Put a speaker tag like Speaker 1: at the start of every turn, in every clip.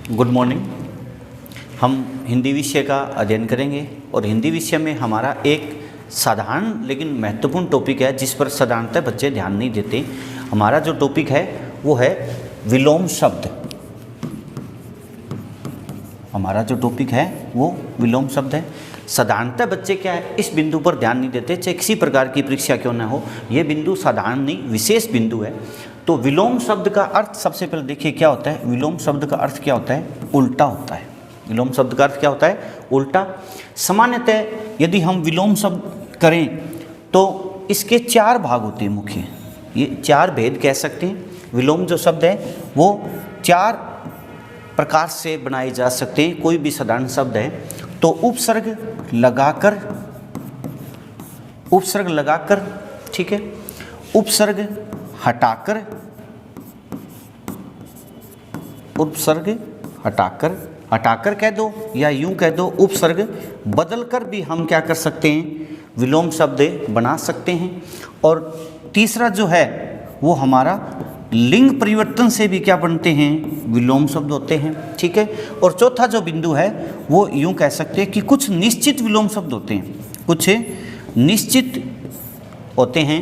Speaker 1: Good morning. हम हिंदी विषय का अध्ययन करेंगे और हिंदी विषय में हमारा एक साधारण लेकिन महत्वपूर्ण टॉपिक है जिस पर साधारणतः बच्चे ध्यान नहीं देते। हमारा जो टॉपिक है वो है विलोम शब्द। हमारा जो टॉपिक है वो विलोम शब्द है। साधारणतः बच्चे क्या है इस बिंदु पर ध्यान नहीं देते, चाहे किसी प्रकार की परीक्षा क्यों ना हो। ये बिंदु साधारण नहीं विशेष बिंदु है। तो विलोम शब्द का अर्थ सबसे पहले देखिए क्या होता है। विलोम शब्द का अर्थ क्या होता है? उल्टा होता है। विलोम शब्द का अर्थ क्या होता है? उल्टा। सामान्यतः यदि हम विलोम शब्द करें तो इसके चार भाग होते हैं मुख्य। ये चार भेद कह सकते हैं। विलोम जो शब्द है वो चार प्रकार से बनाए जा सकते हैं। कोई भी साधारण शब्द है तो उपसर्ग लगाकर, ठीक है, उपसर्ग हटाकर कह दो या यूं कह दो उपसर्ग बदलकर भी हम क्या कर सकते हैं, विलोम शब्द बना सकते हैं। और तीसरा जो है वो हमारा लिंग परिवर्तन से भी क्या बनते हैं, विलोम शब्द होते हैं, ठीक है। और चौथा जो बिंदु है वो यूं कह सकते हैं कि कुछ निश्चित विलोम शब्द होते हैं, कुछ निश्चित होते हैं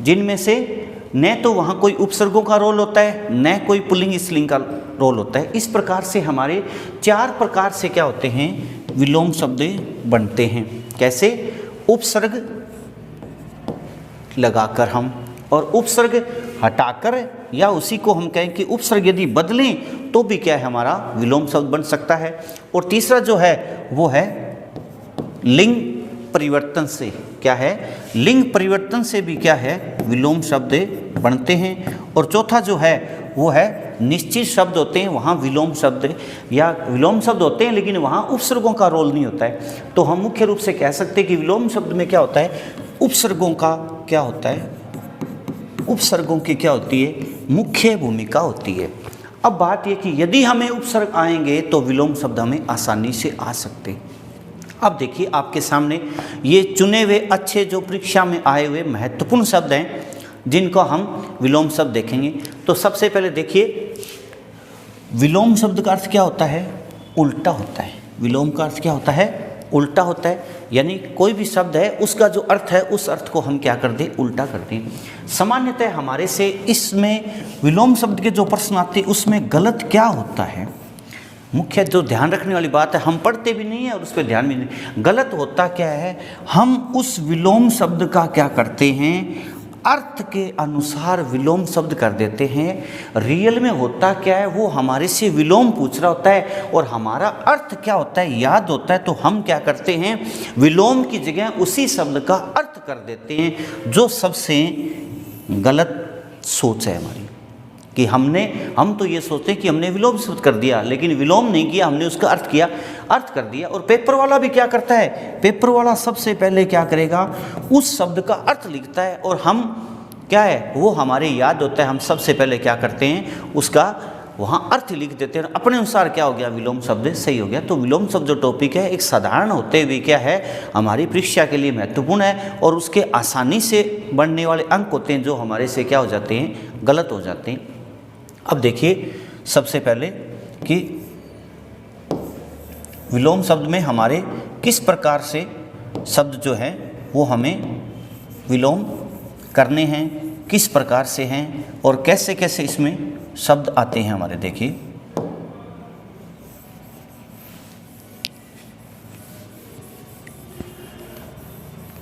Speaker 1: जिनमें से न तो वहाँ कोई उपसर्गों का रोल होता है न कोई पुल्लिंग स्त्रीलिंग का रोल होता है। इस प्रकार से हमारे चार प्रकार से क्या होते हैं, विलोम शब्द बनते हैं। कैसे? उपसर्ग लगाकर हम, और उपसर्ग हटाकर, या उसी को हम कहें कि उपसर्ग यदि बदलें तो भी क्या है हमारा विलोम शब्द बन सकता है। और तीसरा जो है वो है लिंग परिवर्तन से, क्या है, लिंग परिवर्तन से भी क्या है विलोम शब्द बनते हैं। और चौथा जो है वो है निश्चित शब्द होते हैं, वहाँ विलोम शब्द या विलोम शब्द होते हैं लेकिन वहाँ उपसर्गों का रोल नहीं होता है। तो हम मुख्य रूप से कह सकते हैं कि विलोम शब्द में क्या होता है, उपसर्गों का क्या होता है, उपसर्गों की क्या होती है, मुख्य भूमिका होती है। अब बात यह कि यदि हमें उपसर्ग आएंगे तो विलोम शब्द हमें आसानी से आ सकते हैं। अब देखिए आपके सामने ये चुने हुए अच्छे जो परीक्षा में आए हुए महत्वपूर्ण शब्द हैं जिनको हम विलोम शब्द देखेंगे। तो सबसे पहले देखिए विलोम शब्द का अर्थ क्या होता है, उल्टा होता है। विलोम का अर्थ क्या होता है, उल्टा होता है। यानी कोई भी शब्द है उसका जो अर्थ है उस अर्थ को हम क्या कर दें, उल्टा कर दें। सामान्यतः हमारे से इसमें विलोम शब्द के जो प्रश्न आते हैं उसमें गलत क्या होता है, मुख्य जो ध्यान रखने वाली बात है, हम पढ़ते भी नहीं है और उस पर ध्यान भी नहीं, गलत होता क्या है, हम उस विलोम शब्द का क्या करते हैं, अर्थ के अनुसार विलोम शब्द कर देते हैं। रियल में होता क्या है, वो हमारे से विलोम पूछ रहा होता है और हमारा अर्थ क्या होता है याद होता है, तो हम क्या करते हैं विलोम की जगह उसी शब्द का अर्थ कर देते हैं, जो सबसे गलत सोच है हमारी। कि हम तो ये सोचते हैं कि हमने विलोम शब्द कर दिया, लेकिन विलोम नहीं किया, हमने उसका अर्थ कर दिया। और पेपर वाला भी क्या करता है, पेपर वाला सबसे पहले क्या करेगा, उस शब्द का अर्थ लिखता है और हम क्या है वो हमारे याद होता है, हम सबसे पहले क्या करते हैं उसका वहाँ अर्थ लिख देते हैं, अपने अनुसार क्या हो गया, विलोम शब्द सही हो गया। तो विलोम शब्द जो टॉपिक है एक साधारण होते हुए क्या है हमारी परीक्षा के लिए महत्वपूर्ण है, और उसके आसानी से बढ़ने वाले अंक होते हैं जो हमारे से क्या हो जाते हैं, गलत हो जाते हैं। अब देखिए सबसे पहले कि विलोम शब्द में हमारे किस प्रकार से शब्द जो है वो हमें विलोम करने हैं, किस प्रकार से हैं और कैसे कैसे इसमें शब्द आते हैं हमारे। देखिए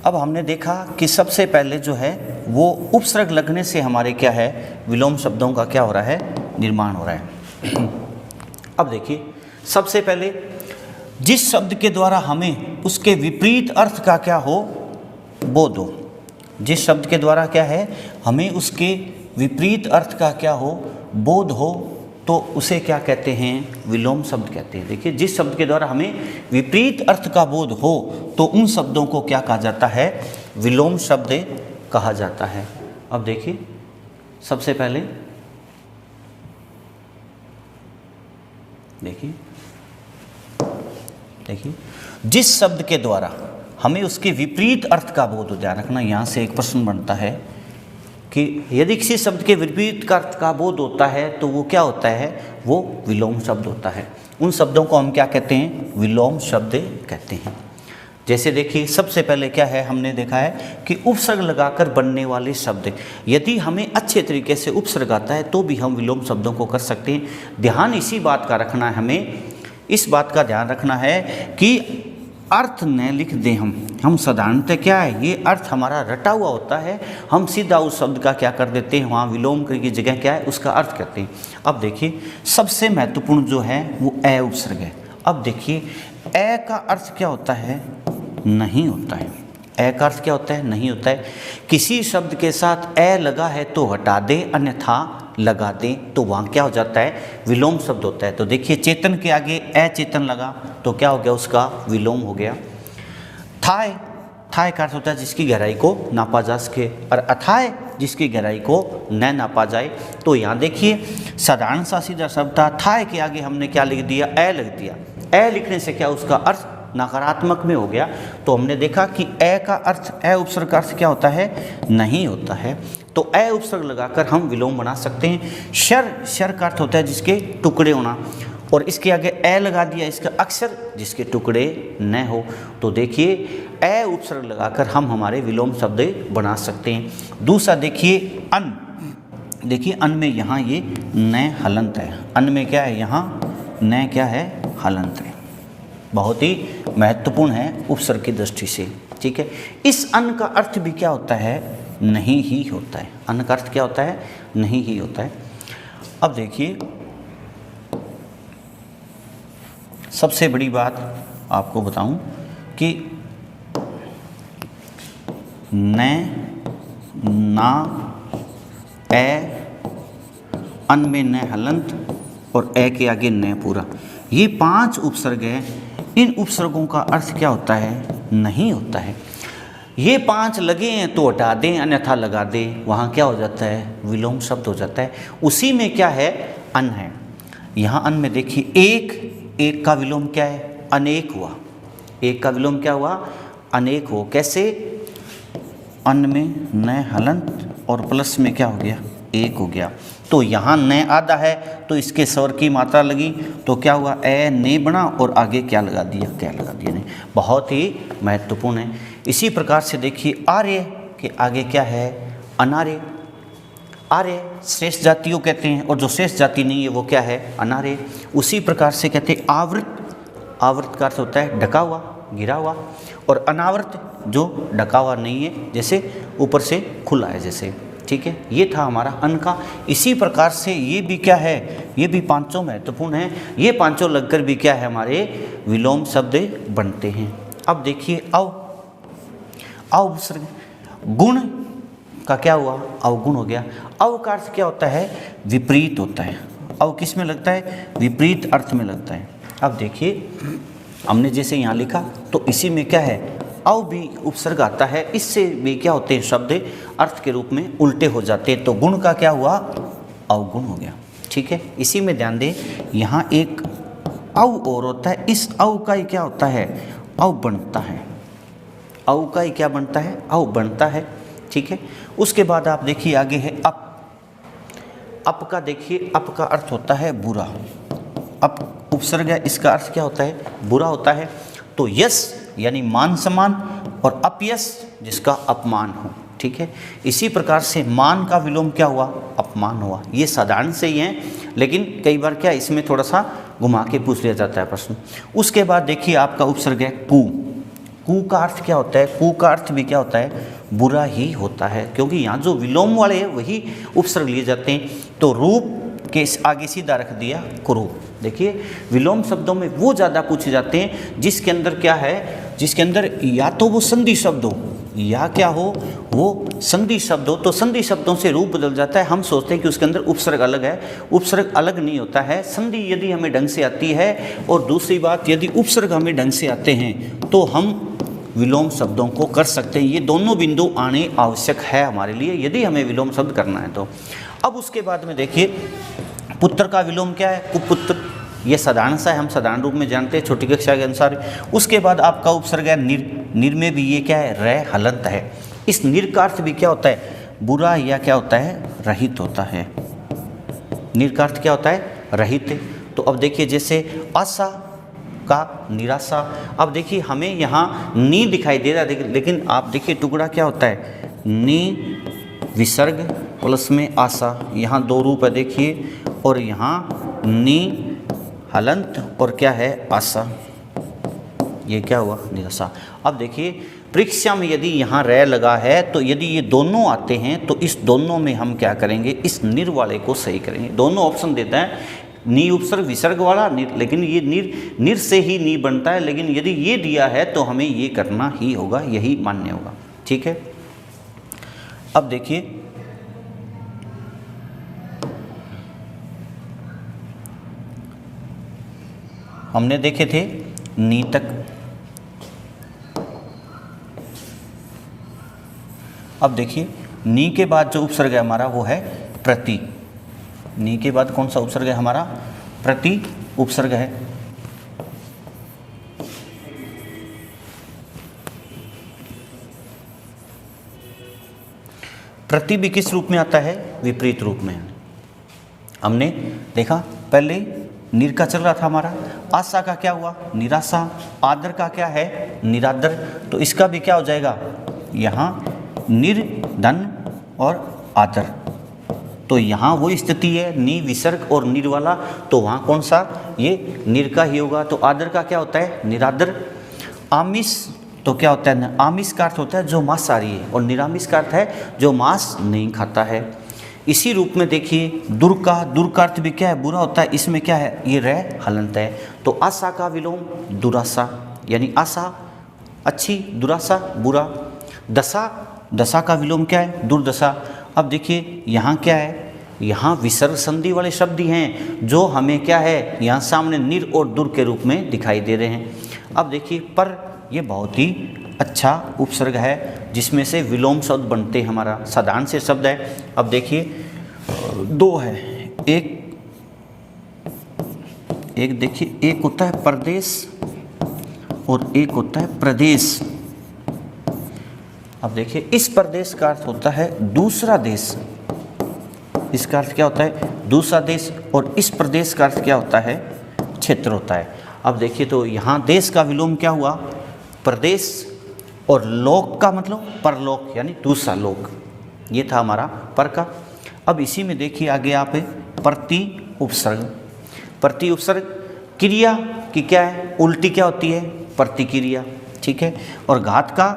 Speaker 1: अब हमने देखा कि सबसे पहले जो है वो उपसर्ग लगने से हमारे क्या है विलोम शब्दों का क्या हो रहा है, निर्माण हो रहा है। अब देखिए सबसे पहले जिस शब्द के द्वारा हमें उसके विपरीत अर्थ का क्या हो, बोध हो, जिस शब्द के द्वारा क्या है हमें उसके विपरीत अर्थ का क्या हो, बोध हो, तो उसे क्या कहते हैं, विलोम शब्द कहते हैं। देखिए जिस शब्द के द्वारा हमें विपरीत अर्थ का बोध हो तो उन शब्दों को क्या कहा जाता है, विलोम शब्द कहा जाता है। अब देखिए सबसे पहले देखिए जिस शब्द के द्वारा हमें उसके विपरीत अर्थ का बोध हो, ध्यान रखना यहाँ से एक प्रश्न बनता है, कि यदि किसी शब्द के विपरीत का अर्थ का बोध होता है तो वो क्या होता है, वो विलोम शब्द होता है। उन शब्दों को हम क्या कहते हैं, विलोम शब्द कहते हैं। जैसे देखिए सबसे पहले क्या है, हमने देखा है कि उपसर्ग लगाकर बनने वाले शब्द, यदि हमें अच्छे तरीके से उपसर्ग आता है तो भी हम विलोम शब्दों को कर सकते हैं। ध्यान इसी बात का रखना है, हमें इस बात का ध्यान रखना है कि अर्थ न लिख दें हम साधारणतः क्या है, ये अर्थ हमारा रटा हुआ होता है, हम सीधा उस शब्द का क्या कर देते हैं, वहाँ विलोम की जगह क्या है उसका अर्थ करते हैं। अब देखिए सबसे महत्वपूर्ण जो है वो ए उपसर्ग है। अब देखिए ए का अर्थ क्या होता है, नहीं होता है। ए का अर्थ क्या होता है, नहीं होता है। किसी शब्द के साथ ए लगा है तो हटा दें, अन्यथा लगा दें तो वहाँ क्या हो जाता है, विलोम शब्द होता है। तो देखिए चेतन के आगे अचेतन लगा तो क्या हो गया, उसका विलोम हो गया। थाय, थाय का अर्थ होता है जिसकी गहराई को नापा जा सके, और अथाय जिसकी गहराई को न नापा जाए। तो यहाँ देखिए साधारण सा सीधा शब्द था, थाय के आगे हमने क्या लिख दिया, ए लिख दिया। ए लिखने से क्या उसका अर्थ नकारात्मक में हो गया। तो हमने देखा कि ए का अर्थ, ए उपसर्ग का अर्थ क्या होता है, नहीं होता है। तो ए उपसर्ग लगाकर हम विलोम बना सकते हैं। शर, शर का अर्थ होता है जिसके टुकड़े होना, और इसके आगे ए लगा दिया, इसका अक्षर जिसके टुकड़े न हो। तो देखिए ए उपसर्ग लगाकर हम हमारे विलोम शब्द बना सकते हैं। दूसरा देखिए अन, देखिए अन में यहाँ ये न हलंत है, अन में क्या है, यहाँ न क्या है, हलंत है। बहुत ही महत्वपूर्ण है उपसर्ग की दृष्टि से, ठीक है। इस अन का अर्थ भी क्या होता है, नहीं ही होता है। अन का अर्थ क्या होता है, नहीं ही होता है। अब देखिए सबसे बड़ी बात आपको बताऊं कि न, ना, ए, अन में न हलंत और ए के आगे न पूरा, ये 5 उपसर्ग हैं। इन उपसर्गों का अर्थ क्या होता है, नहीं होता है। ये 5 लगे हैं तो हटा दें, अन्यथा लगा दें, वहाँ क्या हो जाता है, विलोम शब्द हो जाता है। उसी में क्या है, अन है। यहाँ अन में देखिए एक, एक का विलोम क्या है, अनेक हुआ। एक का विलोम क्या हुआ, अनेक हो। कैसे, अन में न हलंत और प्लस में क्या हो गया, एक हो गया। तो यहाँ न आधा है तो इसके स्वर की मात्रा लगी तो क्या हुआ, ए ने बना और आगे क्या लगा दिया, क्या लगा दिया, नहीं। बहुत ही महत्वपूर्ण है। इसी प्रकार से देखिए आर्य के आगे क्या है, अनार्य। आर्य श्रेष्ठ जातियों कहते हैं, और जो श्रेष्ठ जाति नहीं है वो क्या है, अनार्य। उसी प्रकार से कहते हैं आवृत, आवृत का अर्थ होता है ढका हुआ, गिरा हुआ, और अनावृत जो ढका हुआ नहीं है, जैसे ऊपर से खुला है जैसे, ठीक है। ये था हमारा अन का। इसी प्रकार से ये भी क्या है, ये भी 5 महत्वपूर्ण हैं। ये 5 लगकर भी क्या है, हमारे विलोम शब्द बनते हैं। अब देखिए अव, अव उपसर्ग, गुण का क्या हुआ, अवगुण हो गया। अव का अर्थ क्या होता है, विपरीत होता है। अव किस में लगता है, विपरीत अर्थ में लगता है। अब देखिए हमने जैसे यहाँ लिखा तो इसी में क्या है, अव भी उपसर्ग आता है, इससे भी क्या होते हैं, शब्द अर्थ के रूप में उल्टे हो जाते हैं। तो गुण का क्या हुआ, अवगुण हो गया, ठीक है। इसी में ध्यान दें, यहाँ एक अव और होता है, इस अव का ही क्या होता है, अव बनता है। अव का ही क्या बनता है, अव बनता है, ठीक है। उसके बाद आप देखिए आगे है अप। अप का देखिए, अप का अर्थ होता है बुरा। अप उपसर्ग है, इसका अर्थ क्या होता है, बुरा होता है। तो यश यानी मान सम्मान, और अपयश जिसका अपमान हो, ठीक है। इसी प्रकार से मान का विलोम क्या हुआ, अपमान हुआ। ये साधारण से ही हैं, लेकिन कई बार क्या इसमें थोड़ा सा घुमा के पूछ लिया जाता है प्रश्न। उसके बाद देखिए आपका उपसर्ग है कु। कु का अर्थ क्या होता है, कु का अर्थ भी क्या होता है, बुरा ही होता है, क्योंकि यहाँ जो विलोम वाले हैं वही उपसर्ग लिए जाते हैं। तो रूप के आगे सीधा रख दिया कुरूप। देखिए विलोम शब्दों में वो ज़्यादा पूछे जाते हैं जिसके अंदर क्या है, जिसके अंदर या तो वो संधि शब्द हो या क्या हो, वो संधि शब्द हो। तो संधि शब्दों से रूप बदल जाता है। हम सोचते हैं कि उसके अंदर उपसर्ग अलग है, उपसर्ग अलग नहीं होता है। संधि यदि हमें ढंग से आती है, और दूसरी बात यदि उपसर्ग हमें ढंग से आते हैं तो हम विलोम शब्दों को कर सकते हैं। ये दोनों बिंदु आने आवश्यक है हमारे लिए यदि हमें विलोम शब्द करना है तो। अब उसके बाद में देखिए पुत्र का विलोम क्या है, कुपुत्र। ये साधारण सा है, हम साधारण रूप में जानते हैं छोटी कक्षा के अनुसार। उसके बाद आपका उपसर्ग है निर। निर में भी ये क्या है, रे हलंत है। इस निर का अर्थ भी क्या होता है, बुरा या क्या होता है, रहित होता है। निर का अर्थ क्या होता है, रहित। तो अब देखिए जैसे आशा का निराशा, अब देखिए हमें यहाँ नी दिखाई दे रहा है, लेकिन आप देखिए टुकड़ा क्या होता है, नी विसर्ग प्लस में आशा, यहाँ दो रूप है देखिए, और यहाँ नी हलंत और क्या है आशा, ये क्या हुआ, निराशा। अब देखिए परीक्षा में यदि यहाँ रै लगा है तो यदि ये दोनों आते हैं तो इस दोनों में हम क्या करेंगे, इस निर वाले को सही करेंगे। दोनों ऑप्शन देता है, नी उपसर्ग विसर्ग वाला निर, लेकिन ये निर से ही नी बनता है, लेकिन यदि ये दिया है तो हमें ये करना ही होगा, यही मान्य होगा। ठीक है, अब देखिए हमने देखे थे नी तक। अब देखिए नी के बाद जो उपसर्ग है हमारा वो है प्रति। नी के बाद कौन सा उपसर्ग है हमारा, प्रति उपसर्ग है। प्रति भी किस रूप में आता है, विपरीत रूप में। हमने देखा पहले निर का चल रहा था हमारा, आशा का क्या हुआ, निराशा, आदर का क्या है, निरादर। तो इसका भी क्या हो जाएगा, यहाँ निर्धन और आदर। तो यहाँ वो स्थिति है नी विसर्ग और निर वाला, तो वहाँ कौन सा, ये निर का ही होगा। तो आदर का क्या होता है, निरादर। आमिष तो क्या होता है, आमिष का अर्थ होता है जो मांसाहारी है, और निरामिष का अर्थ है जो मांस नहीं खाता है। इसी रूप में देखिए दुर का अर्थ भी क्या है, बुरा होता है। इसमें क्या है, ये रै हलंत है। तो आशा का विलोम दुराशा, यानी आशा अच्छी, दुराशा बुरा। दशा का विलोम क्या है, दुर्दशा। अब देखिए यहाँ क्या है, यहाँ विसर्ग संधि वाले शब्द ही हैं जो हमें क्या है, यहाँ सामने निर और दुर के रूप में दिखाई दे रहे हैं। अब देखिए पर, ये बहुत ही अच्छा उपसर्ग है जिसमें से विलोम शब्द बनते हैं, हमारा साधारण से शब्द है। अब देखिए दो है, एक देखिए, एक होता है परदेश और एक होता है प्रदेश। अब देखिए इस प्रदेश का अर्थ होता है दूसरा देश, इसका अर्थ क्या होता है, दूसरा देश। और इस प्रदेश का अर्थ क्या होता है, क्षेत्र होता है। अब देखिए तो यहाँ देश का विलोम क्या हुआ, प्रदेश, और लोक का मतलब परलोक, यानी दूसरा लोक। ये था हमारा पर का। अब इसी में देखिए आगे आप प्रति उपसर्ग। प्रति उपसर्ग क्रिया की क्या है, उल्टी क्या होती है, प्रतिक्रिया। ठीक है, और घात का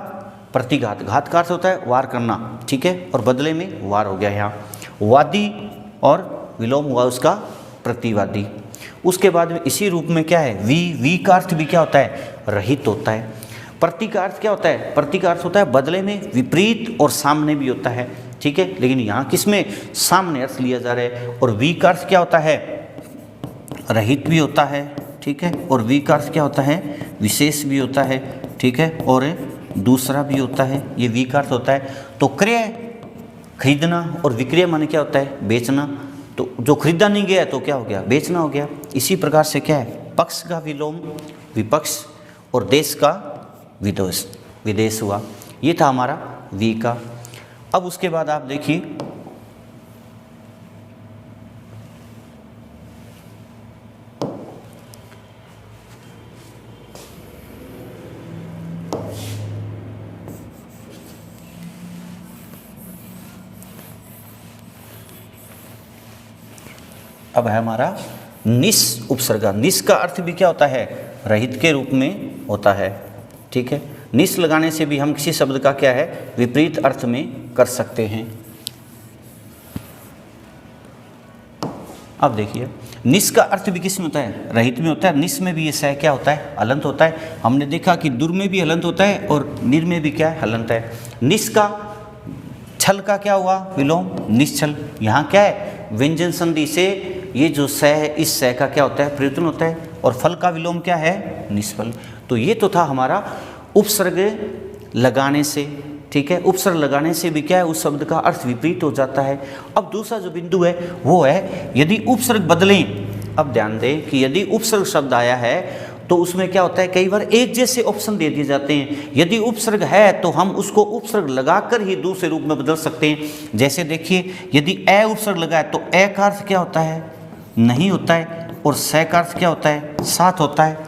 Speaker 1: प्रतिघात, घात का अर्थ होता है वार करना। ठीक है, और बदले में वार हो गया यहाँ। वादी और विलोम हुआ उसका प्रतिवादी। उसके बाद में इसी रूप में क्या है, वी का अर्थ भी क्या होता है, रहित होता है। प्रति का अर्थ क्या होता है, प्रति का अर्थ होता है बदले में, विपरीत और सामने भी होता है। ठीक है, लेकिन यहाँ किसमें, सामने अर्थ लिया जा रहा है। और वी का अर्थ क्या होता है, रहित भी होता है। ठीक है, और वी का अर्थ क्या होता है, विशेष भी होता है। ठीक है, और दूसरा भी होता है, ये वी का अर्थ होता है। तो क्रय खरीदना, और विक्रय माने क्या होता है, बेचना। तो जो खरीदा नहीं गया तो क्या हो गया, बेचना हो गया। इसी प्रकार से क्या है, पक्ष का विलोम विपक्ष, और देश का विदेश हुआ। ये था हमारा वी का। अब उसके बाद आप देखिए अब है हमारा निस उपसर्ग। निस का अर्थ भी क्या होता है, रहित के रूप में होता है। ठीक है, निस लगाने से भी हम किसी शब्द का क्या है, विपरीत अर्थ में कर सकते हैं। अब देखिए निस का अर्थ भी किस में होता है, रहित में होता है। निस में भी ये सह क्या होता है, हलंत होता है। हमने देखा कि दुर में भी हलंत होता है और निर में भी क्या है, हलंत है। निस का छल का क्या हुआ, विलोम निश्चल। यहाँ क्या है, व्यंजन संधि से ये जो सह है, इस सह का क्या होता है, प्रयुत्न होता है। और फल का विलोम क्या है, निष्फल। तो ये तो था हमारा उपसर्ग लगाने से। ठीक है, उपसर्ग लगाने से भी क्या है, उस शब्द का अर्थ विपरीत हो जाता है। अब दूसरा जो बिंदु है वो है यदि उपसर्ग बदलें। अब ध्यान दें कि यदि उपसर्ग शब्द आया है तो उसमें क्या होता है, कई बार एक जैसे ऑप्शन दे दिए जाते हैं। यदि उपसर्ग है तो हम उसको उपसर्ग लगाकर ही दूसरे रूप में बदल सकते हैं। जैसे देखिए, यदि ए उपसर्ग लगा है तो ए का अर्थ क्या होता है, नहीं होता है, और से का अर्थ क्या होता है, साथ होता है।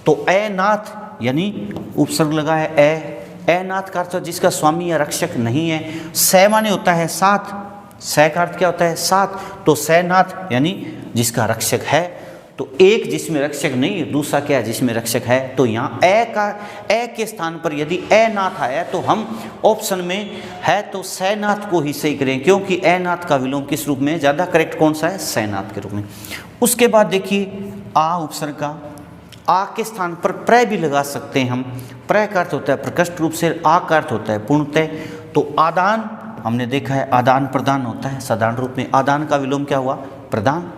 Speaker 1: तो ए नाथ यानी उपसर्ग लगा है ए नाथ का अर्थ जिसका स्वामी या रक्षक नहीं है। से माने होता है साथ, से का अर्थ क्या होता है, साथ। तो से नाथ यानी जिसका रक्षक है। तो एक जिसमें रक्षक नहीं है, दूसरा क्या है, जिसमें रक्षक है। तो यहाँ ए के स्थान पर यदि ए नाथ आया तो हम ऑप्शन में है तो सैनाथ को ही सही करें, क्योंकि ए नाथ का विलोम किस रूप में ज़्यादा करेक्ट कौन सा है, सैनाथ के रूप में। उसके बाद देखिए आ उपसर्ग का, आ के स्थान पर प्र भी लगा सकते हैं हम। प्र का अर्थ होता है प्रकृष्ट रूप से, आ का अर्थ होता है पूर्णतः। तो आदान हमने देखा है आदान प्रदान होता है साधारण रूप में, आदान का विलोम क्या हुआ, प्रदान।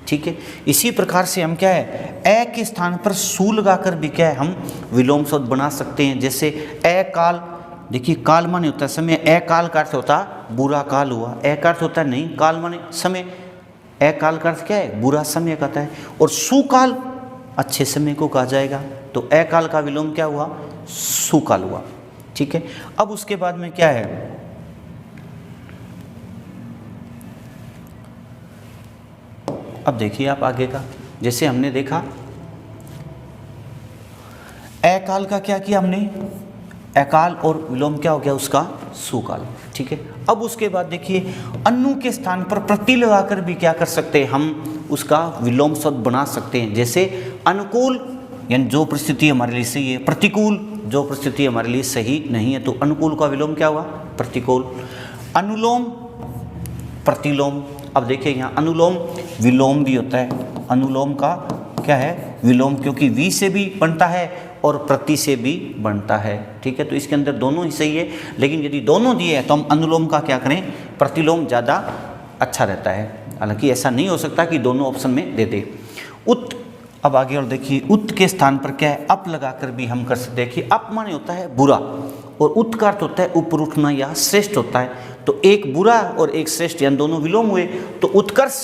Speaker 1: ठीक है, इसी प्रकार से हम क्या है, ए के स्थान पर सू लगाकर भी क्या है हम विलोम शब्द बना सकते हैं। जैसे ए काल, देखिए काल माने होता है समय, ए काल का अर्थ होता है बुरा काल हुआ, ए का अर्थ होता है नहीं, काल माने समय, ए काल का अर्थ क्या है, बुरा समय कहता है। और सुकाल अच्छे समय को कहा जाएगा। तो ए काल का विलोम क्या हुआ, सुकाल हुआ। ठीक है, अब उसके बाद में क्या है, अब देखिए आप आगे का, जैसे हमने देखा ए काल का क्या किया हमने, अकाल, और विलोम क्या हो गया उसका, सुकाल। ठीक है, अब उसके बाद देखिए अन्नु के स्थान पर प्रति लगाकर भी क्या कर सकते हैं हम उसका विलोम शब्द बना सकते हैं। जैसे अनुकूल यानी जो परिस्थिति हमारे लिए सही है, प्रतिकूल जो परिस्थिति हमारे लिए सही नहीं है। तो अनुकूल का विलोम क्या हुआ, प्रतिकूल। अनुलोम प्रतिलोम, अब देखिए यहाँ अनुलोम विलोम भी होता है, अनुलोम का क्या है, विलोम, क्योंकि वी से भी बनता है और प्रति से भी बनता है। ठीक है, तो इसके अंदर दोनों ही सही है, लेकिन यदि दोनों दिए हैं तो हम अनुलोम का क्या करें, प्रतिलोम ज़्यादा अच्छा रहता है। हालांकि ऐसा नहीं हो सकता कि दोनों ऑप्शन में दे दे। उत, अब आगे और देखिए उत के स्थान पर क्या है, अप लगाकर भी हम कर सकते। देखिए अप माने होता है बुरा, और उत का अर्थ होता है ऊपर उठना या श्रेष्ठ होता है। तो एक बुरा और एक श्रेष्ठ यानी दोनों विलोम हुए, तो उत्कर्ष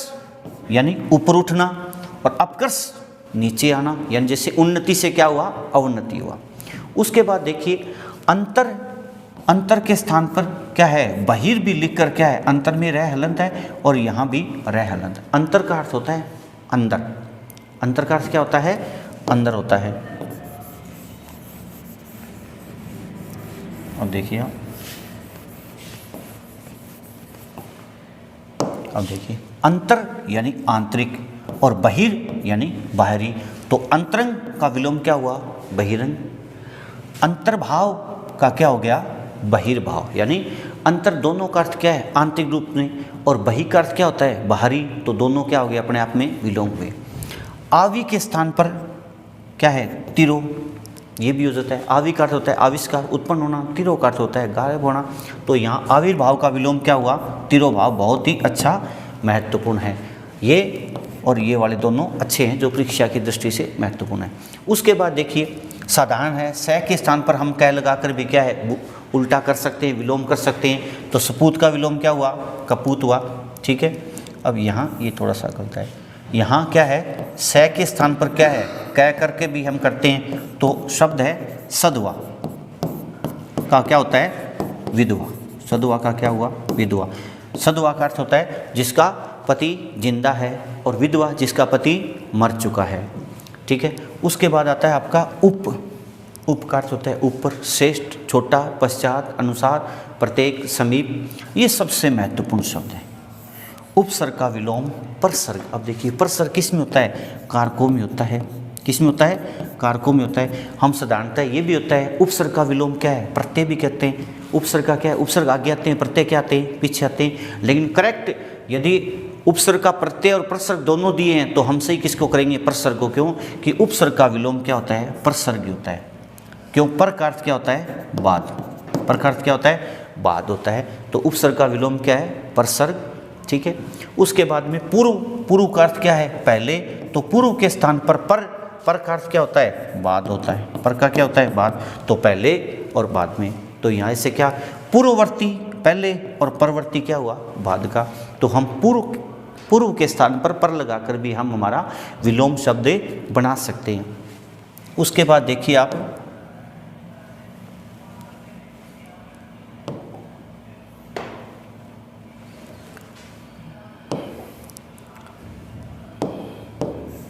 Speaker 1: यानी ऊपर उठना, और अपकर्ष नीचे आना, यानी जैसे उन्नति से क्या हुआ, अवनति हुआ। उसके बाद देखिए अंतर, अंतर के स्थान पर क्या है, बहिर भी लिखकर क्या है, अंतर में रह हलंत है और यहाँ भी रह हलंत। अंतर का अर्थ होता है अंदर, अंतर का अर्थ क्या होता है, अंदर होता है। अब देखिए अब देखिए अंतर यानी आंतरिक और बहिर यानी बाहरी। तो अंतरंग का विलोम क्या हुआ, बहिरंग। अंतर्भाव का क्या हो गया, बहिर्भाव। यानी अंतर दोनों का अर्थ क्या है, आंतरिक रूप में, और बहि का अर्थ क्या होता है, बाहरी। तो दोनों क्या हो गए, अपने आप में विलोम हुए। आवि के स्थान पर क्या है, तिरो, ये भी हो जाता है। आवि का अर्थ होता है आविष्कार, उत्पन्न होना। तिरो का अर्थ होता है गायब होना। तो यहाँ आविर्भाव का विलोम क्या हुआ, तिरोभाव। बहुत ही अच्छा, महत्वपूर्ण है। ये और ये वाले दोनों अच्छे हैं जो परीक्षा की दृष्टि से महत्वपूर्ण है। उसके बाद देखिए साधारण है, स के स्थान पर हम कै लगाकर भी क्या है उल्टा कर सकते हैं, विलोम कर सकते हैं। तो सपूत का विलोम क्या हुआ, कपूत हुआ। ठीक है, अब यहाँ ये थोड़ा सा गलत है, यहाँ क्या है, स के स्थान पर क्या है, कै करके भी हम करते हैं। तो शब्द है सदवा का क्या होता है, विधवा। सदवा का क्या हुआ, विधवा। सदवा का अर्थ होता है जिसका पति जिंदा है, और विधवा जिसका पति मर चुका है। ठीक है, उसके बाद आता है आपका उप। उप का अर्थ होता है ऊपर, श्रेष्ठ, छोटा, पश्चात, अनुसार, प्रत्येक, समीप। ये सबसे महत्वपूर्ण शब्द है। उपसर्ग का विलोम परसर्ग। अब देखिए परसर्ग किस में होता है, कारकों में होता है। किस में होता है, कारकों में होता है। हम साधारणतः ये भी होता है, उपसर्ग का विलोम क्या है, प्रत्यय भी कहते हैं। उपसर्ग का क्या है, उपसर्ग आगे आते हैं, प्रत्यय क्या आते हैं, पीछे आते हैं। लेकिन करेक्ट यदि उपसर्ग का प्रत्यय और प्रसर्ग दोनों दिए हैं तो हम सही किसको करेंगे, परसर्ग को। क्यों कि उपसर्ग का विलोम क्या होता है, परसर्ग होता है। क्यों, पर का अर्थ क्या होता है, बाद। पर का अर्थ क्या होता है, बाद होता है। तो उपसर्ग का विलोम क्या है, परसर्ग। ठीक है, उसके बाद में पूर्व। पूर्व का अर्थ क्या है, पहले। तो पूर्व के स्थान पर पर का अर्थ क्या होता है, बाद होता है। पर का क्या होता है, बाद। तो पहले और बाद में। तो यहाँ से क्या, पूर्ववर्ती पहले और परवर्ती क्या हुआ, बाद का। तो हम पूर्व के स्थान पर लगाकर भी हम हमारा विलोम शब्द बना सकते हैं। उसके बाद देखिए आप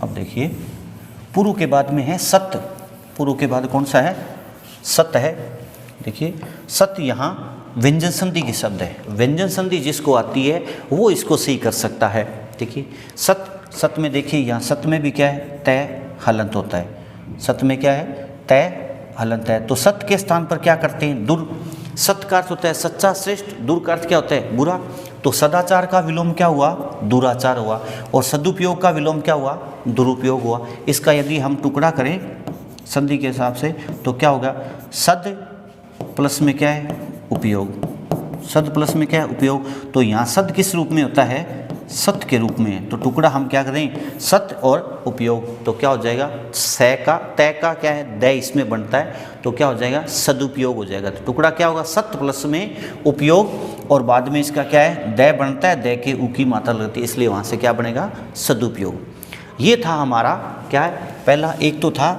Speaker 1: अब देखिए पुरु के बाद में है सत्य। पुरु के बाद कौन सा है? सत्य है। देखिए सत्य यहाँ व्यंजन संधि के शब्द है। व्यंजन संधि जिसको आती है वो इसको सही कर सकता है। देखिए सत्य, सत्य में देखिए यहाँ सत्य में भी क्या है? तय हलंत होता है। सत्य में क्या है? तय हलंत है। तो सत्य के स्थान पर क्या करते हैं? दुर। सत्य का अर्थ होता है सच्चा श्रेष्ठ, दुर का अर्थ क्या होता है? बुरा। तो सदाचार का विलोम क्या हुआ? दुराचार हुआ। और सदुपयोग का विलोम क्या हुआ? दुरुपयोग हुआ। इसका यदि हम टुकड़ा करें संधि के हिसाब से तो क्या होगा? सद प्लस में क्या है? उपयोग। सद प्लस में क्या है? उपयोग। तो यहाँ सद किस रूप में होता है? सत्य के रूप में। तो टुकड़ा हम क्या करें? सत्य और उपयोग। तो क्या हो जाएगा? सै का तय का क्या है? दय इसमें बनता है तो क्या हो जाएगा? सदुपयोग हो जाएगा। तो टुकड़ा क्या होगा? सत्य प्लस में उपयोग और बाद में इसका क्या है? दय बनता है। दय के उ की मात्रा लगती है इसलिए वहाँ से क्या बनेगा? सदुपयोग। ये था हमारा क्या है? पहला एक तो था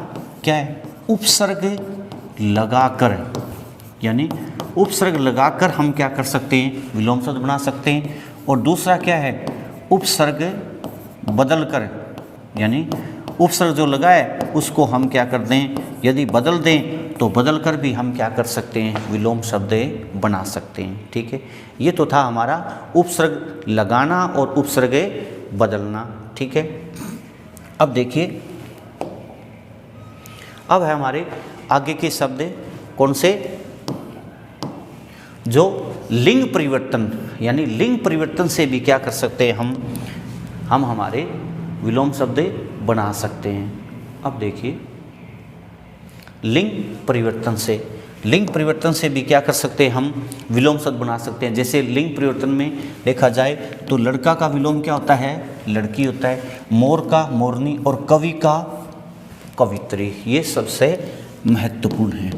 Speaker 1: क्या है? उपसर्ग लगाकर, यानी उपसर्ग लगाकर हम क्या कर सकते हैं? विलोम शब्द बना सकते हैं। और दूसरा क्या है? उपसर्ग बदल कर, यानी उपसर्ग जो लगा है उसको हम क्या कर दें? यदि बदल दें तो बदल कर भी हम क्या कर सकते हैं? विलोम शब्द बना सकते हैं। ठीक है, ये तो था हमारा उपसर्ग लगाना और उपसर्ग बदलना। ठीक है, अब देखिए अब है हमारे आगे के शब्द कौन से? जो लिंग परिवर्तन, यानी लिंग परिवर्तन से भी क्या कर सकते हैं? हम हमारे विलोम शब्द बना सकते हैं। अब देखिए लिंग परिवर्तन से भी क्या कर सकते हैं? हम विलोम शब्द बना सकते हैं। जैसे लिंग परिवर्तन में देखा जाए तो लड़का का विलोम क्या होता है? लड़की होता है। मोर का मोरनी और कवि का कवित्री, ये सबसे महत्वपूर्ण है।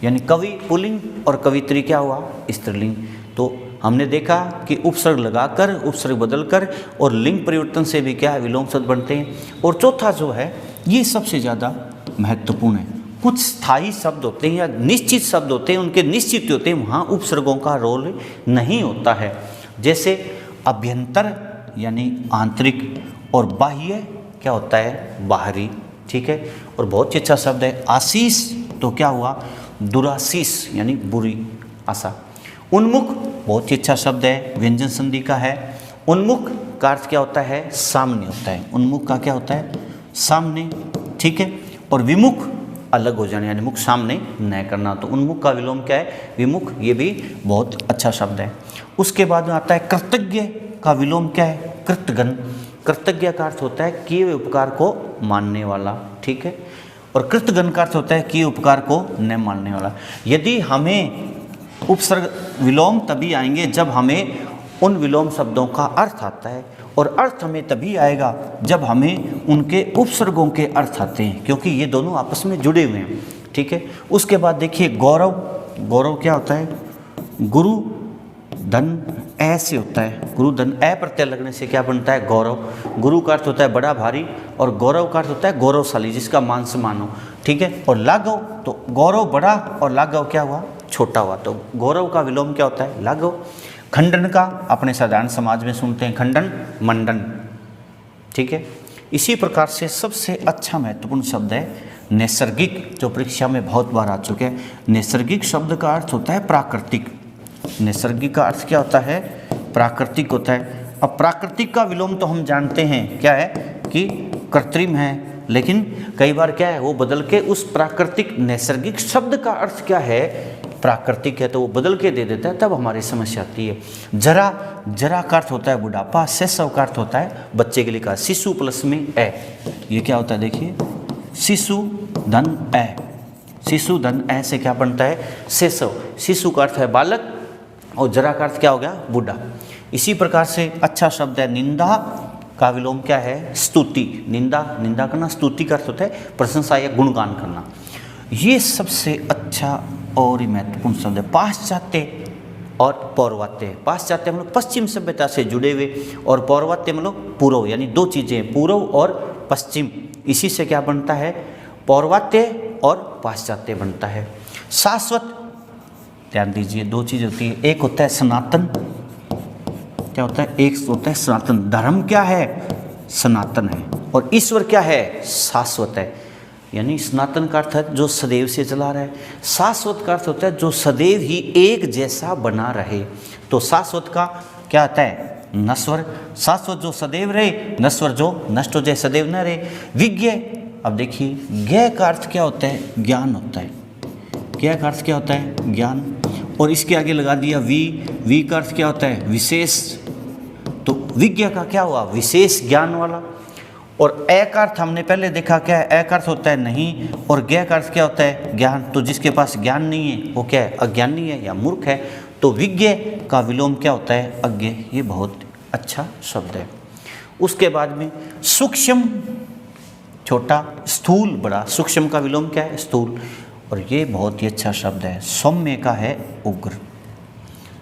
Speaker 1: यानी कवि पुल्लिंग और कवित्री क्या हुआ? स्त्रीलिंग। तो हमने देखा कि उपसर्ग लगाकर, उपसर्ग बदलकर और लिंग परिवर्तन से भी क्या है? विलोम शब्द बनते हैं। और चौथा जो है ये सबसे ज़्यादा महत्वपूर्ण है। कुछ स्थायी शब्द होते हैं या निश्चित शब्द होते हैं, उनके निश्चित होते हैं, वहाँ उपसर्गों का रोल नहीं होता है। जैसे अभ्यंतर यानी आंतरिक और बाह्य क्या होता है? बाहरी। ठीक है, और बहुत ही अच्छा शब्द है आशीष, तो क्या हुआ? दुराशीष यानी बुरी आशा। उन्मुख बहुत ही अच्छा शब्द है, व्यंजन संधि का है। उन्मुख का अर्थ क्या होता है? सामने होता है। उन्मुख का क्या होता है? सामने। ठीक है, और विमुख अलग हो जाना, यानी मुख सामने न करना। तो उन्मुख का विलोम क्या है? विमुख। ये भी बहुत अच्छा शब्द है। उसके बाद में आता है कृतज्ञ का विलोम क्या है? कृतघ्न। कृतज्ञ का अर्थ होता है किए हुए उपकार को मानने वाला। ठीक है, और कृतघ्न का अर्थ होता है किए उपकार को न मानने वाला। यदि हमें उपसर्ग विलोम तभी आएंगे जब हमें उन विलोम शब्दों का अर्थ आता है, और अर्थ हमें तभी आएगा जब हमें उनके उपसर्गों के अर्थ आते हैं, क्योंकि ये दोनों आपस में जुड़े हुए हैं। ठीक है, उसके बाद देखिए गौरव। गौरव क्या होता है? गुरु धन ऐसे होता है। गुरु धन ए प्रत्यय लगने से क्या बनता है? गौरव। गुरु का अर्थ होता है बड़ा भारी, और गौरव का अर्थ होता है गौरवशाली, जिसका मान सम्मान हो। ठीक है, और लाघव, तो गौरव बड़ा और लाघव क्या हुआ? छोटा हुआ। तो गौरव का विलोम क्या होता है? लाघव। खंडन का अपने साधारण समाज में सुनते हैं खंडन, मंडन। ठीक है, इसी प्रकार से सबसे अच्छा महत्वपूर्ण शब्द है नैसर्गिक, जो परीक्षा में बहुत बार आ चुके हैं। नैसर्गिक शब्द का अर्थ होता है प्राकृतिक। नैसर्गिक का अर्थ क्या होता है? प्राकृतिक होता है। अब प्राकृतिक का विलोम तो हम जानते हैं क्या है कि कृत्रिम है, लेकिन कई बार क्या है वो बदल के उस प्राकृतिक नैसर्गिक शब्द का अर्थ क्या है? प्राकृतिक है, तो वो बदल के दे देता है, तब हमारी समस्या आती है। जरा, जरा का अर्थ होता है बुढ़ापा। शैशव का अर्थ होता है बच्चे के लिए का। शिशु प्लस में ए, ये क्या होता है? देखिए शिशु धन ए, शिशु धन ए से क्या बनता है? शैशव। शिशु का अर्थ है बालक और जरा का अर्थ क्या हो गया? बूढ़ा। इसी प्रकार से अच्छा शब्द है निंदा का विलोम क्या है? स्तुति। निंदा, निंदा करना। स्तुति का अर्थ होता है प्रशंसा या गुणगान करना। ये सबसे अच्छा और महत्वपूर्ण शब्द है। पाश्चात्य और पौर्वात्य। पाश्चात्य मतलब पश्चिम सभ्यता से जुड़े हुए, और पौर्वात्य मतलब पूर्व, यानी दो चीज़ें पूर्व और पश्चिम। इसी से क्या बनता है? पौर्वात्य और पाश्चात्य बनता है। शाश्वत, ध्यान दीजिए, दो चीज़ होती है, एक होता है सनातन, क्या होता है, एक होता है सनातन, धर्म क्या है, सनातन है, और ईश्वर क्या है, शाश्वत है। यानी सनातन का अर्थ है जो सदैव से चला रहा है, शाश्वत का अर्थ होता है जो सदैव ही एक जैसा बना रहे। तो शाश्वत का क्या आता है, नश्वर, शाश्वत जो सदैव रहे, नश्वर जो नष्ट हो जाए, सदैव न रहे। विज्ञ, अब देखिए ज्ञ का अर्थ क्या होता है, ज्ञान होता है, ज्ञ का अर्थ क्या होता है, ज्ञान, और इसके आगे लगा दिया वी का अर्थ क्या होता है, विशेष, तो विज्ञ का क्या हुआ, विशेष ज्ञान वाला। और ए का अर्थ हमने पहले देखा क्या है, ए का अर्थ होता है नहीं, और ज्ञ का अर्थ क्या होता है, ज्ञान, तो जिसके पास ज्ञान नहीं है वो क्या है, अज्ञानी है या मूर्ख है। तो विज्ञ का विलोम क्या होता है, अज्ञ। ये बहुत अच्छा शब्द है। उसके बाद में सूक्ष्म, छोटा, स्थूल, बड़ा, सूक्ष्म का विलोम क्या है, स्थूल, और ये बहुत ही अच्छा शब्द है। सौम्य का है उग्र।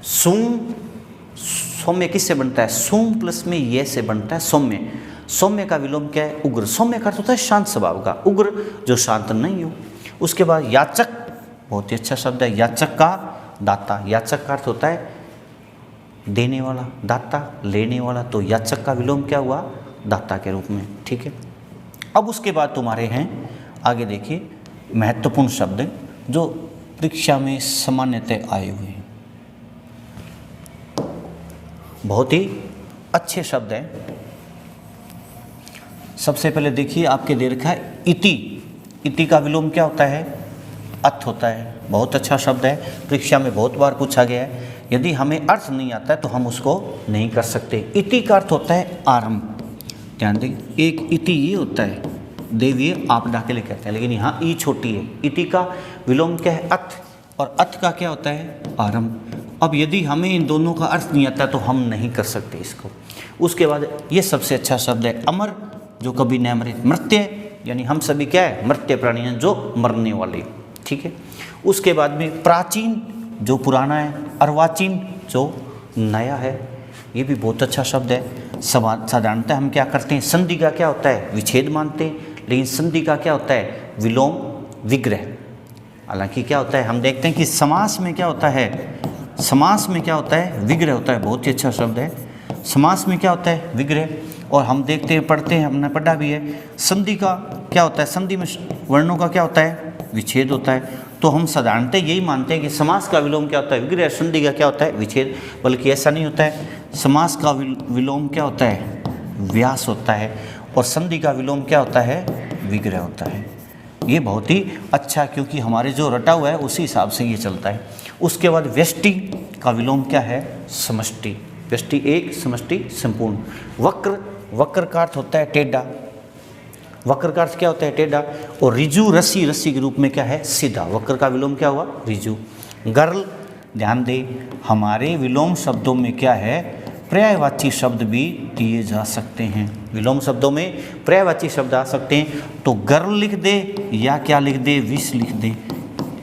Speaker 1: सौम्य किससे बनता है, सूम प्लस में ये से बनता है सौम्य। सौम्य का विलोम क्या है, उग्र। सौम्य का अर्थ होता है शांत स्वभाव का, उग्र जो शांत नहीं हो। उसके बाद याचक, बहुत ही अच्छा शब्द है, याचक का दाता। याचक का अर्थ होता है देने वाला, दाता लेने वाला, तो याचक का विलोम क्या हुआ, दाता के रूप में, ठीक है। अब उसके बाद तुम्हारे हैं आगे देखिए महत्वपूर्ण शब्द जो परीक्षा में सामान्यतः आए हुए हैं, बहुत ही अच्छे शब्द हैं। सबसे पहले देखिए आपके दे रखा है इति। इति का विलोम क्या होता है, अथ होता है। बहुत अच्छा शब्द है, परीक्षा में बहुत बार पूछा गया है। यदि हमें अर्थ नहीं आता है तो हम उसको नहीं कर सकते। इति का अर्थ होता है आरंभ। ध्यान दें, एक इति ये होता है, देवीय आपदा के लिए कहते हैं, लेकिन यहाँ ई छोटी है। इति का विलोम क्या है, अथ, और अथ का क्या होता है, आरंभ। अब यदि हमें इन दोनों का अर्थ नहीं आता तो हम नहीं कर सकते इसको। उसके बाद ये सबसे अच्छा शब्द है अमर, जो कभी न मरे। मृत्य, यानी हम सभी क्या है, मृत्य प्राणी हैं, जो मरने वाले, ठीक है। उसके बाद में प्राचीन, जो पुराना है। अर्वाचीन, जो नया है। ये भी बहुत अच्छा शब्द है। साधारणतः हम क्या करते हैं, संधि का क्या होता है, विच्छेद मानते हैं, लेकिन संधि का क्या होता है, विलोम विग्रह। हालांकि क्या होता है, हम देखते हैं कि समास में क्या होता है, समास में क्या होता है, विग्रह होता है। बहुत ही अच्छा शब्द है। समास में क्या होता है, विग्रह। और हम देखते हैं, पढ़ते हैं, हमने पढ़ा भी है, संधि का क्या होता है, संधि में वर्णों का क्या होता है, विच्छेद होता है। तो हम साधारणतः यही मानते हैं कि समास का विलोम क्या होता है, विग्रह, संधि का क्या होता है, विच्छेद। बल्कि ऐसा नहीं होता है। समास का विलोम क्या होता है, व्यास होता है, और संधि का विलोम क्या होता है, विग्रह होता है। ये बहुत ही अच्छा, क्योंकि हमारे जो रटा हुआ है उसी हिसाब से ये चलता है। उसके बाद व्यष्टि का विलोम क्या है, समष्टि। व्यष्टि एक, समष्टि संपूर्ण। वक्र, वक्र का अर्थ होता है टेढ़ा। वक्र का अर्थ क्या होता है, टेढ़ा। और रिजु, रस्सी, रस्सी के रूप में क्या है, सीधा। वक्र का विलोम क्या हुआ, रिजु। गर्ल, ध्यान दे, हमारे विलोम शब्दों में क्या है, पर्यायवाची शब्द भी दिए जा सकते हैं। विलोम शब्दों में पर्यायवाची शब्द आ सकते हैं। तो गर्ल लिख दे या क्या लिख दे, विष लिख दे,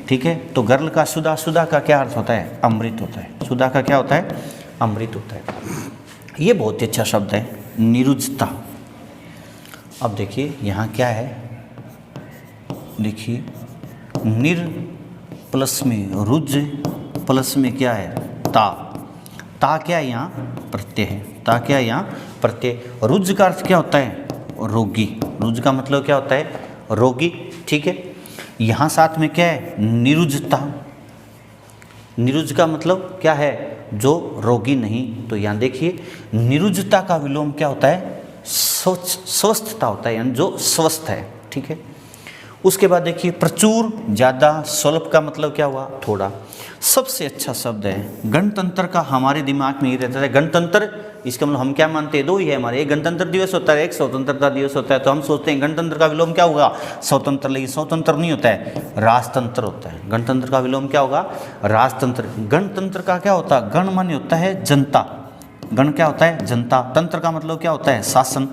Speaker 1: ठीक है। तो गर्ल का सुधा, सुधा का क्या अर्थ होता है, अमृत होता है। सुधा का क्या होता है, अमृत होता है। ये बहुत ही अच्छा शब्द है, निरुजता। अब देखिए यहाँ क्या है, देखिए निर प्लस में रुज प्लस में क्या है, ता। ता क्या यहाँ प्रत्यय है, ता क्या यहाँ प्रत्यय। रुज का अर्थ क्या होता है, रोगी। रुज का मतलब क्या होता है, रोगी, ठीक है। यहाँ साथ में क्या है, निरुजता। निरुज का मतलब क्या है, जो रोगी नहीं। तो यहाँ देखिए निरुजता का विलोम क्या होता है, स्वस्थता होता है, यानी जो स्वस्थ है, ठीक है। उसके बाद देखिए प्रचुर, ज़्यादा। स्वल्प का मतलब क्या हुआ, थोड़ा। सबसे अच्छा शब्द है गणतंत्र का, हमारे दिमाग में ही रहता है गणतंत्र। इसका मतलब हम क्या मानते हैं, दो ही है हमारे, एक गणतंत्र दिवस होता है, एक स्वतंत्रता दिवस होता है। तो हम सोचते हैं गणतंत्र का विलोम क्या होगा, स्वतंत्र, लेकिन स्वतंत्र नहीं होता है, राजतंत्र होता है। गणतंत्र का विलोम क्या होगा, राजतंत्र। गणतंत्र का क्या होता है, गण माने होता है जनता। गण क्या होता है, जनता। तंत्र का मतलब क्या होता है, शासन।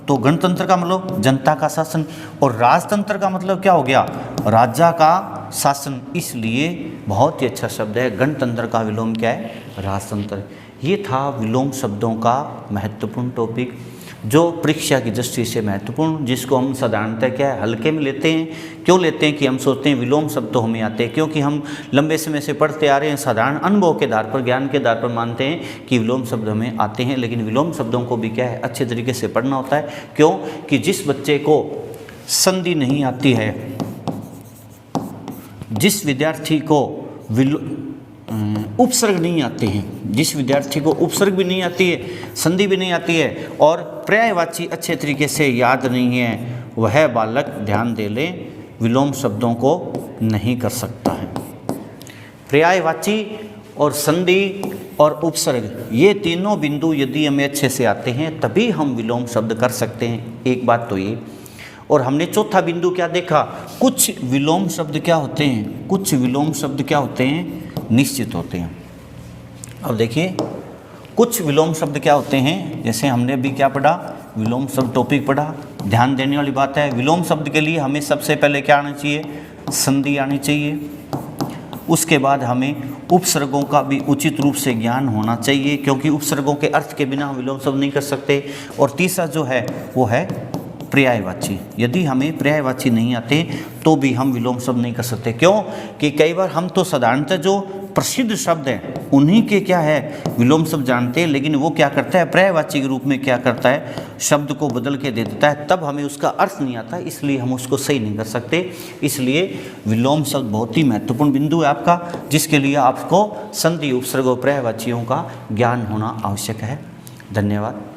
Speaker 1: तो गणतंत्र का मतलब जनता का शासन, और राजतंत्र का मतलब क्या हो गया, राजा का शासन। इसलिए बहुत ही अच्छा शब्द है। गणतंत्र का विलोम क्या है, राजतंत्र। ये था विलोम शब्दों का महत्वपूर्ण टॉपिक। जो परीक्षा की दृष्टि से महत्वपूर्ण, जिसको हम साधारणतः क्या है हल्के में लेते हैं। क्यों लेते हैं कि हम सोचते हैं विलोम शब्द तो हमें आते हैं, क्योंकि हम लंबे समय से पढ़ते आ रहे हैं, साधारण अनुभव के आधार पर, ज्ञान के आधार पर मानते हैं कि विलोम शब्द हमें आते हैं। लेकिन विलोम शब्दों को भी क्या है अच्छे तरीके से पढ़ना होता है। क्यों कि जिस बच्चे को संधि नहीं आती है, जिस विद्यार्थी को उपसर्ग नहीं आते हैं, जिस विद्यार्थी को उपसर्ग भी नहीं आती है, संधि भी नहीं आती है और पर्यायवाची अच्छे तरीके से याद नहीं है, वह बालक ध्यान दे ले विलोम शब्दों को नहीं कर सकता है। पर्यायवाची और संधि और उपसर्ग ये तीनों बिंदु यदि हमें अच्छे से आते हैं तभी हम विलोम शब्द कर सकते हैं। एक बात तो ये। और हमने चौथा बिंदु क्या देखा, कुछ विलोम शब्द क्या होते हैं, कुछ विलोम शब्द क्या होते हैं, निश्चित होते हैं। अब देखिए कुछ विलोम शब्द क्या होते हैं, जैसे हमने अभी क्या पढ़ा, विलोम शब्द टॉपिक पढ़ा। ध्यान देने वाली बात है, विलोम शब्द के लिए हमें सबसे पहले क्या आना चाहिए, संधि आनी चाहिए। उसके बाद हमें उपसर्गों का भी उचित रूप से ज्ञान होना चाहिए, क्योंकि उपसर्गों के अर्थ के बिना हम विलोम शब्द नहीं कर सकते। और तीसरा जो है वो है पर्यायवाची। यदि हमें पर्यायवाची नहीं आते तो भी हम विलोम शब्द नहीं कर सकते। क्यों कि कई बार हम तो साधारणतः जो प्रसिद्ध शब्द हैं उन्हीं के क्या है विलोम शब्द जानते हैं, लेकिन वो क्या करता है पर्यायवाची के रूप में क्या करता है, शब्द को बदल के दे देता है, तब हमें उसका अर्थ नहीं आता, इसलिए हम उसको सही नहीं कर सकते। इसलिए विलोम शब्द बहुत ही महत्वपूर्ण बिंदु है आपका, जिसके लिए आपको संधि, उपसर्ग और पर्यायवाचियों का ज्ञान होना आवश्यक है। धन्यवाद।